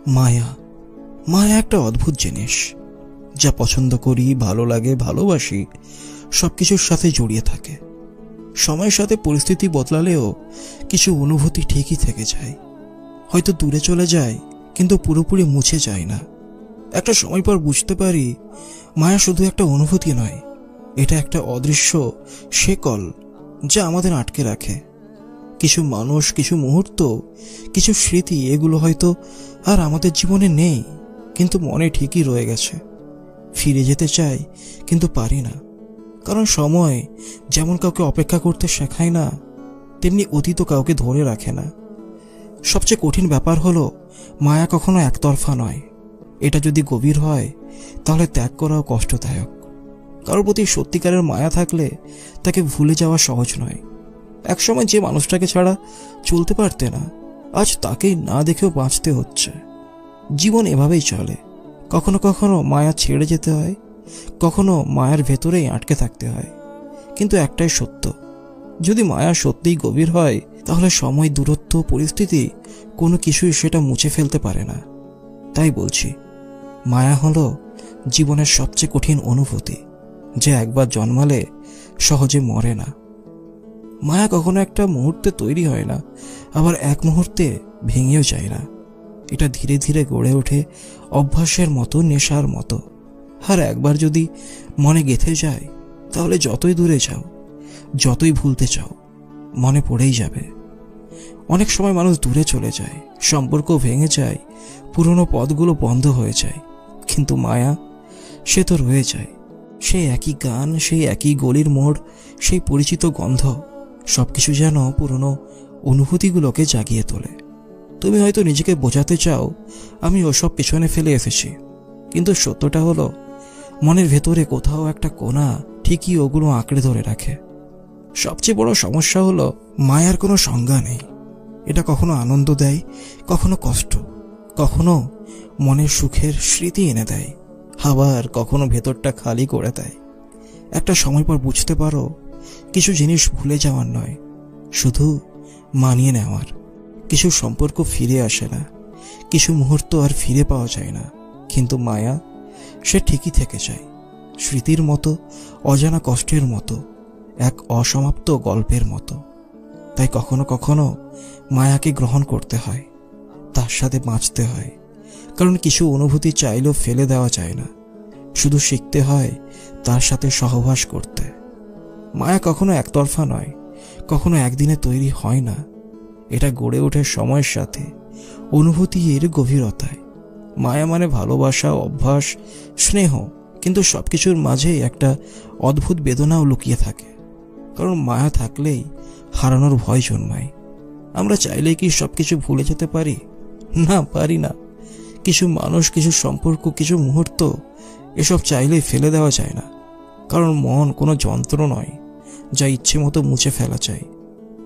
মায়া মায়া একটা অদ্ভুত জিনিস, যা পছন্দ করি, ভালো লাগে, ভালোবাসি, সবকিছুর সাথে জড়িয়ে থাকে। সময়ের সাথে পরিস্থিতি বদলালেও কিছু অনুভূতি ঠিকই থেকে যায়। হয়তো দূরে চলে যায়, কিন্তু পুরোপুরি মুছে যায় না। একটা সময় পর বুঝতে পারি, মায়া শুধু একটা অনুভূতি নয়, এটা একটা অদৃশ্য শেকল যা আমাদের আটকে রাখে। কিছু মানুষ, কিছু মুহূর্ত, কিছু স্মৃতি, এগুলো হয়তো আর আমাদের জীবনে নেই, কিন্তু মনে ঠিকই রয়ে গেছে। ফিরে যেতে চাই, কিন্তু পারি না, কারণ সময় যেমন কাউকে অপেক্ষা করতে শেখায় না, তেমনি অতীত কাউকে ধরে রাখে না। সবচেয়ে কঠিন ব্যাপার হলো, মায়া কখনো একতরফা নয়। এটা যদি গভীর হয়, তাহলে ত্যাগ করাও কষ্টদায়ক। কারোর প্রতি সত্যিকারের মায়া থাকলে তাকে ভুলে যাওয়া সহজ নয়। একসময় যে মানুষটাকে ছাড়া চলতে পারতে না, আজ তাকেই না দেখেও বাঁচতে হচ্ছে। জীবন এভাবেই চলে। কখনো কখনো মায়া ছেড়ে যেতে হয়, কখনো মায়ার ভেতরেই আটকে থাকতে হয়। কিন্তু একটাই সত্য, যদি মায়া সত্যিই গভীর হয়, তাহলে সময়, দূরত্ব, পরিস্থিতি কোনো কিছুই সেটা মুছে ফেলতে পারে না। তাই বলছি, মায়া হলো জীবনের সবচেয়ে কঠিন অনুভূতি, যে একবার জন্মালে সহজে মরে না। মায়া কখনো একটা মুহূর্তে তৈরি হয় না, আবার এক মুহূর্তে ভেঙেও যায় না। এটা ধীরে ধীরে গড়ে ওঠে, অভ্যাসের মতো, নেশার মতো। আর একবার যদি মনে গেঁথে যায়, তাহলে যতই দূরে যাও, যতই ভুলতে চাও, মনে পড়েই যাবে। অনেক সময় মানুষ দূরে চলে যায়, সম্পর্ক ভেঙে যায়, পুরনো পথগুলো বন্ধ হয়ে যায়, কিন্তু মায়া, সে তো রয়ে যায়। সেই একই গান, সেই একই গলির মোড়, সেই পরিচিত গন্ধ, সবকিছু যেন পুরনো অনুভূতিগুলোকে জাগিয়ে তোলে। তুমি হয়তো নিজেকে বোঝাতে চাও, আমি ওসব পেছনে ফেলে এসেছি, কিন্তু সত্যটা হলো, মনের ভেতরে কোথাও একটা কোণা ঠিকই ওগুলো আঁকড়ে ধরে রাখে। সবচেয়ে বড় সমস্যা হলো, মায়ার কোনো সংজ্ঞা নেই। এটা কখনো আনন্দ দেয়, কখনো কষ্ট, কখনো মনের সুখের স্মৃতি এনে দেয়, আবার কখনো ভেতরটা খালি করে দেয়। একটা সময় পর বুঝতে পারো, কিছু জিনিস ভুলে যাওয়ার নয়, শুধু মানিয়ে নেওয়ার। কিছু সম্পর্ক ফিরে আসে না, কিছু মুহূর্ত আর ফিরে পাওয়া যায় না, কিন্তু মায়া, সে ঠিকই থেকে যায়। স্মৃতির মতো, অজানা কষ্টের মতো, এক অসমাপ্ত গল্পের মতো। তাই কখনো কখনো মায়াকে গ্রহণ করতে হয়, তার সাথে বাঁচতে হয়। কারণ কিছু অনুভূতি চাইলেও ফেলে দেওয়া যায় না, শুধু শিখতে হয় তার সাথে সহবাস করতে। মায়া কখনো একতরফা নয়, কখনো একদিনে তৈরি হয় না। এটা গড়ে ওঠে সময়ের সাথে, অনুভূতির গভীরতায়। মায়া মানে ভালোবাসা, অভ্যাস, স্নেহ, কিন্তু সবকিছুর মাঝেই একটা অদ্ভুত বেদনাও লুকিয়ে থাকে। কারণ মায়া থাকলেই হারানোর ভয় জন্মায়। আমরা চাইলেই কি সবকিছু ভুলে যেতে পারি? না, পারি না। কিছু মানুষ, কিছু সম্পর্ক, কিছু মুহূর্ত, এসব চাইলেই ফেলে দেওয়া যায় না। কারণ মন কোনো যন্ত্র নয় যা ইচ্ছে মতো মুছে ফেলা যায়।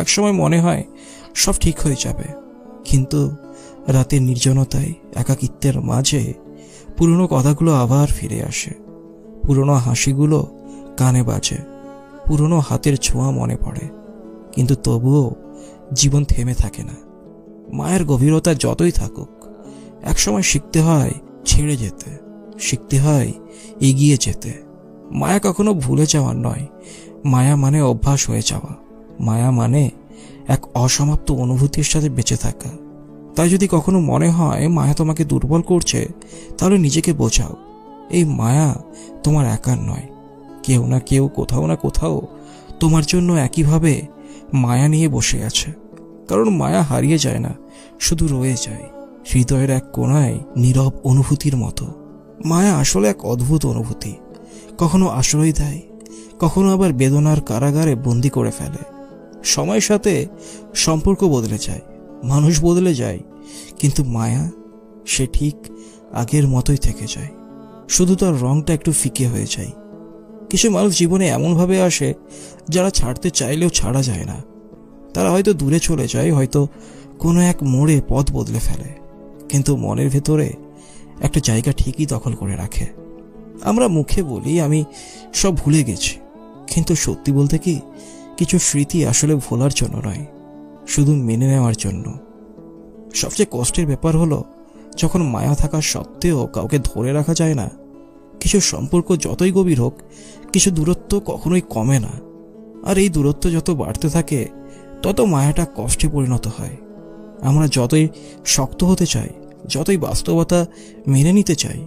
একসময় মনে হয় সব ঠিক হয়ে যাবে, কিন্তু রাতের নির্জনতায়, একাকিত্বের মাঝে পুরনো কথাগুলো আবার ফিরে আসে। পুরনো হাসিগুলো কানে বাজে, পুরনো হাতের ছোঁয়া মনে পড়ে, কিন্তু তবুও জীবন থেমে থাকে না। মায়ের গভীরতা যতই থাকুক, একসময় শিখতে হয় ছেড়ে যেতে, শিখতে হয় এগিয়ে যেতে। মায়া কখনো ভুলে যাওয়ার নয়, মায়া মানে অভ্যাস হয়ে যাওয়া। মায়া মানে এক অসমাপ্ত অনুভূতির সাথে বেঁচে থাকা। তাই যদি কখনো মনে হয় মায়া তোমাকে দুর্বল করছে, তাহলে নিজেকে বোঝাও, এই মায়া তোমার একার নয়। কেউ না কেউ, কোথাও না কোথাও তোমার জন্য একইভাবে মায়া নিয়ে বসে আছে। কারণ মায়া হারিয়ে যায় না, শুধু রয়ে যায় হৃদয়ের এক কোণায়, নীরব অনুভূতির মতো। মায়া আসলে এক অদ্ভুত অনুভূতি, কখনো আশ্রয় দেয়, কখনো আবার বেদনার কারাগারে বন্দি করে ফেলে। সময়ের সাথে সম্পর্ক বদলে যায়, মানুষ বদলে যায়, কিন্তু মায়া, সে ঠিক আগের মতোই থেকে যায়, শুধু তার রংটা একটু ফিকে হয়ে যায়। কিছু মানুষ জীবনে এমনভাবে আসে যারা ছাড়তে চাইলেও ছাড়া যায় না। তারা হয়তো দূরে চলে যায়, হয়তো কোনো এক মোড়ে পথ বদলে ফেলে, কিন্তু মনের ভেতরে একটা জায়গা ঠিকই দখল করে রাখে। আমরা মুখে বলি আমি সব ভুলে গেছি, কিন্তু সত্যি বলতে কি, কিছু স্মৃতি আসলে ভোলার জন্য নয়, শুধু মেনে নেওয়ার জন্য। সবচেয়ে কষ্টের ব্যাপার হলো, যখন মায়া থাকা সত্ত্বেও কাউকে ধরে রাখা যায় না, কিছু সম্পর্ক যতই গভীর হোক, কিছু দূরত্ব কখনোই কমে না। আর এই দূরত্ব যত বাড়তে থাকে, তত মায়াটা কষ্টে পরিণত হয়। আমরা যতই শক্ত হতে চাই, যতই বাস্তবতা মেনে নিতে চাই,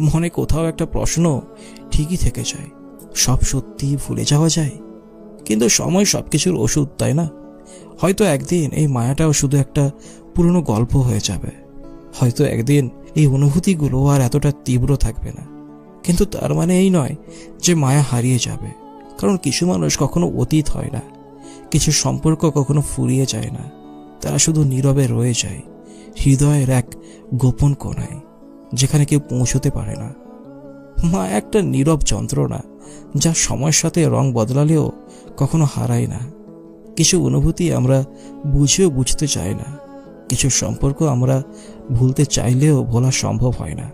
মনে কোথাও একটা প্রশ্ন ঠিকই থেকে যায়। সব সত্যি ভুলে যাওয়া যায়, কিন্তু সময় সবকিছুর ওষুধ, তাই না? হয়তো একদিন এই মায়াটাও শুধু একটা পুরনো গল্প হয়ে যাবে। হয়তো একদিন এই অনুভূতিগুলো আর এতটা তীব্র থাকবে না। কিন্তু তার মানে এই নয় যে মায়া হারিয়ে যাবে। কারণ কিছু মানুষ কখনো অতীত হয় না, কিছু সম্পর্ক কখনো ফুরিয়ে যায় না। তারা শুধু নীরবে রয়ে যায়, হৃদয়ের এক গোপন কোণায়, যেখানে কেউ পৌঁছতে পারে না। মায়া একটা নীরব যন্ত্রণা, যা সময়ের সাথে রং বদলালেও কখনো হারায় না। কিছু অনুভূতি আমরা বুঝেও বুঝতে চাই না, কিছু সম্পর্ক আমরা ভুলতে চাইলেও ভোলা সম্ভব হয় না।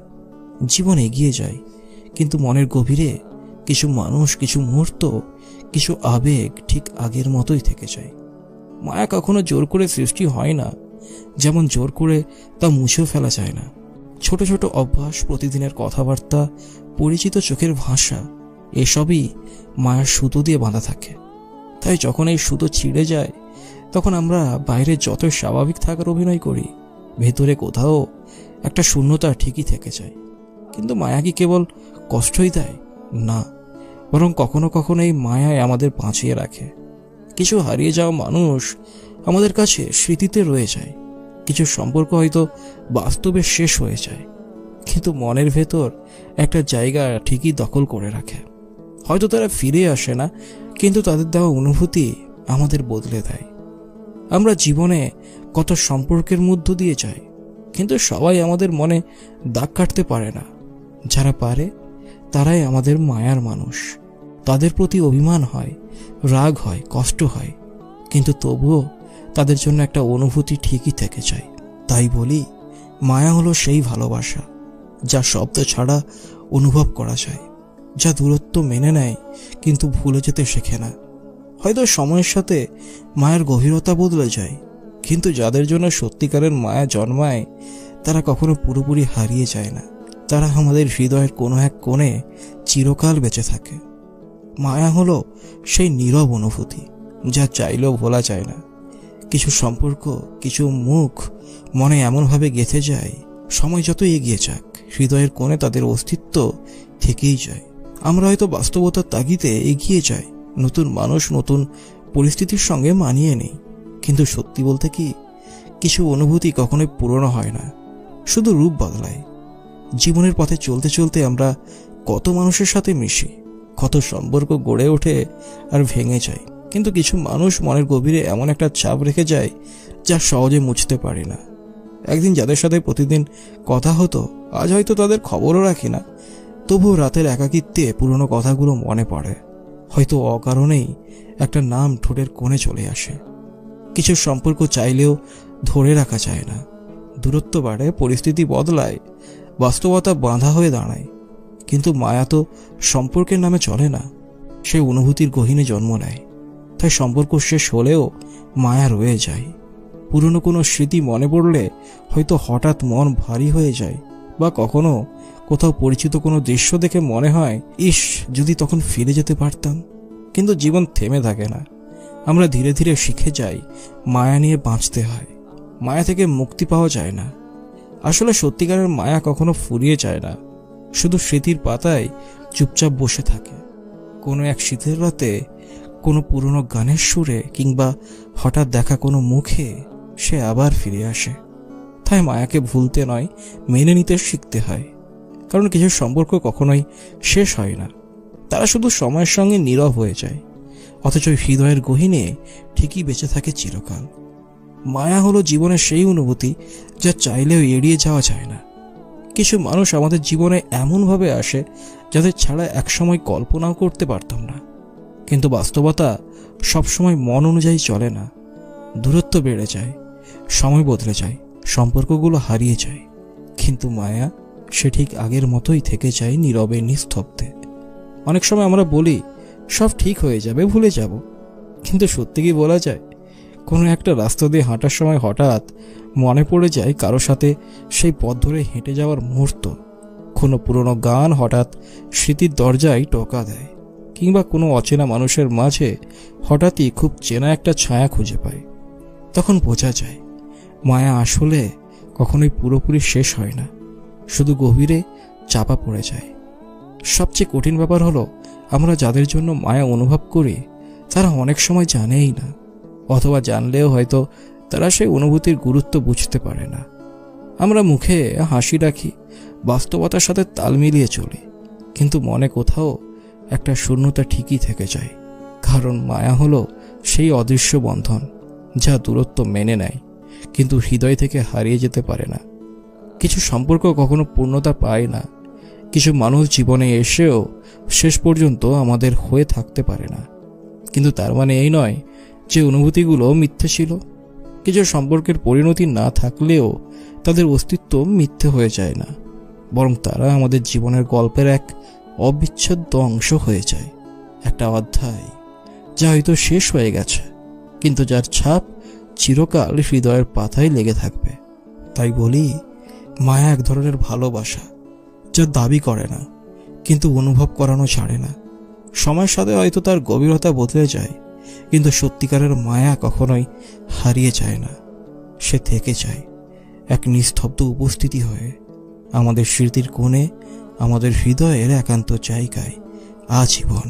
জীবন এগিয়ে যায়, কিন্তু মনের গভীরে কিছু মানুষ, কিছু মুহূর্ত, কিছু আবেগ ঠিক আগের মতোই থেকে যায়। মায়া কখনো জোর করে সৃষ্টি হয় না, যেমন জোর করে তা মুছেও ফেলা যায় না। ছোট ছোট অভ্যাস, প্রতিদিনের কথাবার্তা, পরিচিত চোখের ভাষা, এসবই মায়ার সুতো দিয়ে বাঁধা থাকে। তাই যখন এই সুতো ছিঁড়ে যায়, তখন আমরা বাইরে যতই স্বাভাবিক থাকার অভিনয় করি, ভেতরে কোথাও একটা শূন্যতা ঠিকই থেকে যায়। কিন্তু মায়া কি কেবল কষ্টই দেয়? না, বরং কখনো কখনো এই মায়ায় আমাদের বাঁচিয়ে রাখে। কিছু হারিয়ে যাওয়া মানুষ আমাদের কাছে স্মৃতিতে রয়ে যায়, কিছু সম্পর্ক হয়তো বাস্তবে শেষ হয়ে যায়, কিন্তু মনের ভেতর একটা জায়গা ঠিকই দখল করে রাখে। হয়তো তারা ফিরে আসে না, কিন্তু তাদের দেওয়া অনুভূতি আমাদের বদলে দেয়। আমরা জীবনে কত সম্পর্কের মধ্য দিয়ে যাই, কিন্তু সবাই আমাদের মনে দাগ কাটতে পারে না। যারা পারে তারাই আমাদের মায়ার মানুষ। তাদের প্রতি অভিমান হয়, রাগ হয়, কষ্ট হয়, কিন্তু তবুও তাদের জন্য একটা অনুভূতি ঠিকই থেকে যায়। তাই বলি, মায়া হলো সেই ভালোবাসা যা শব্দ ছাড়া অনুভব করা যায়, যা দূরত্ব মেনে নেয় কিন্তু ভুলে যেতে শেখে না। হয়তো সময়ের সাথে মায়ের গভীরতা বদলে যায়, কিন্তু যাদের জন্য সত্যিকারের মায়া জন্মায়, তারা কখনো পুরোপুরি হারিয়ে যায় না। তারা আমাদের হৃদয়ের কোনো এক কোণে চিরকাল বেঁচে থাকে। মায়া হলো সেই নীরব অনুভূতি যা চাইলেও ভোলা যায় না। কিছু সম্পর্ক, কিছু মুখ মনে এমনভাবে গেঁথে যায়, সময় যত এগিয়ে যাক, হৃদয়ের কোণে তাদের অস্তিত্ব থেকেই যায়। আমরা হয়তো বাস্তবতার তাগিদে এগিয়ে যাই, নতুন মানুষ, নতুন পরিস্থিতির সঙ্গে মানিয়ে নেই, কিন্তু সত্যি বলতে কি, কিছু অনুভূতি কখনোই পুরনো হয় না, শুধু রূপ বদলায়। জীবনের পথে চলতে চলতে আমরা কত মানুষের সাথে মিশি, কত সম্পর্ক গড়ে ওঠে আর ভেঙে যায়, কিন্তু কিছু মানুষ মনের গভীরে এমন একটা ছাপ রেখে যায় যা সহজে মুছতে পারে না। একদিন যাদের সাথে প্রতিদিন কথা হতো, আজ হয়তো তাদের খবরও রাখি না, তবুও রাতের একাকিত্বে পুরনো কথাগুলো মনে পড়ে। হয়তো অকারণেই একটা নাম ঠোঁটের কোণে চলে আসে। কিছু সম্পর্ক চাইলেও ধরে রাখা যায় না, দূরত্ব বাড়ে, পরিস্থিতি বদলায়, বাস্তবতা বাঁধা হয়ে দাঁড়ায়। কিন্তু মায়া তো সম্পর্কের নামে চলে না, সে অনুভূতির গহীনে জন্ম নেয়। তাই সম্পর্ক শেষ হলেও মায়া রয়ে যায়। পুরনো কোনো স্মৃতি মনে পড়লে হয়তো হঠাৎ মন ভারী হয়ে যায়, বা কখনো কোথাও পরিচিত কোনো দৃশ্য দেখে মনে হয়, ইস, যদি তখন ফিরে যেতে পারতাম। কিন্তু জীবন থেমে থাকে না, আমরা ধীরে ধীরে শিখে যাই মায়া নিয়ে বাঁচতে হয়। মায়া থেকে মুক্তি পাওয়া যায় না। আসলে সত্যিকারের মায়া কখনো ফুরিয়ে যায় না, শুধু স্মৃতির পাতায় চুপচাপ বসে থাকে। কোনো এক শীতের রাতে, কোনো পুরনো গানের সুরে, কিংবা হঠাৎ দেখা কোনো মুখে সে আবার ফিরে আসে। তাই মায়াকে ভুলতে নয়, মেনে নিতে শিখতে হয়। কারণ কিছু সম্পর্ক কখনোই শেষ হয় না, তারা শুধু সময়ের সঙ্গে নীরব হয়ে যায়, অথচ হৃদয়ের গহীনে ঠিকই বেঁচে থাকে চিরকাল। মায়া হলো জীবনের সেই অনুভূতি যা চাইলেও এড়িয়ে যাওয়া যায় না। কিছু মানুষ আমাদের জীবনে এমনভাবে আসে যাদের ছাড়া একসময় কল্পনাও করতে পারতাম না, কিন্তু বাস্তবতা সবসময় মন অনুযায়ী চলে না। দূরত্ব বেড়ে যায়, সময় বদলে যায়, সম্পর্কগুলো হারিয়ে যায়, কিন্তু মায়া সে ঠিক আগের মতোই থেকে যায়, নীরবে, নিস্তব্ধে। অনেক সময় আমরা বলি সব ঠিক হয়ে যাবে, ভুলে যাব, কিন্তু সত্যি কি বলা যায়? কোনো একটা রাস্তা দিয়ে হাঁটার সময় হঠাৎ মনে পড়ে যায় কারো সাথে সেই পথ ধরে হেঁটে যাওয়ার মুহূর্ত। কোনো পুরনো গান হঠাৎ স্মৃতির দরজায় টোকা দেয়, কিংবা কোনো অচেনা মানুষের মাঝে হঠাৎই খুব চেনা একটা ছায়া খুঁজে পায়। তখন বোঝা যায় মায়া আসলে কখনোই পুরোপুরি শেষ হয় না, শুধু গভীরে চাপা পড়ে যায়। সবচেয়ে কঠিন ব্যাপার হলো, আমরা যাদের জন্য মায়া অনুভব করি তারা অনেক সময় জানেই না, অথবা জানলেও হয়তো তারা সেই অনুভূতির গুরুত্ব বুঝতে পারে না। আমরা মুখে হাসি রাখি, বাস্তবতার সাথে তাল মিলিয়ে চলি, কিন্তু মনে কোথাও একটা শূন্যতা ঠিকই থেকে যায়। কারণ মায়া হলো সেই অদৃশ্য বন্ধন যা দূরত্ব মেনে নেয় কিন্তু হৃদয় থেকে হারিয়ে যেতে পারে না। কিছু সম্পর্ক কখনো পূর্ণতা পায় না, কিছু মানুষ জীবনে এসেও শেষ পর্যন্ত আমাদের হয়ে থাকতে পারে না। কিন্তু তার মানে এই নয় যে অনুভূতিগুলো মিথ্যে ছিল। কিছু সম্পর্কের পরিণতি না থাকলেও তাদের অস্তিত্ব মিথ্যে হয়ে যায় না, বরং তারা আমাদের জীবনের গল্পের এক অবিচ্ছেদ্য অংশ হয়ে যায়। একটা অধ্যায় যা হয়তো শেষ হয়ে গেছে, কিন্তু যার ছাপ চিরকাল হৃদয়ের পাতায় লেগে থাকবে। তাই বলি, মায়া এক ধরনের ভালোবাসা যা দাবি করে না কিন্তু অনুভব করানো ছাড়ে না। সময়ের সাথে হয়তো তার গভীরতা বদলে যায়, কিন্তু সত্যিকারের মায়া কখনোই হারিয়ে যায় না। সে থেকে যায় এক নিস্তব্ধ উপস্থিতি হয়ে, আমাদের স্মৃতির কোণে, আমাদের হৃদয়ের একান্ত জায়গায় আজীবন।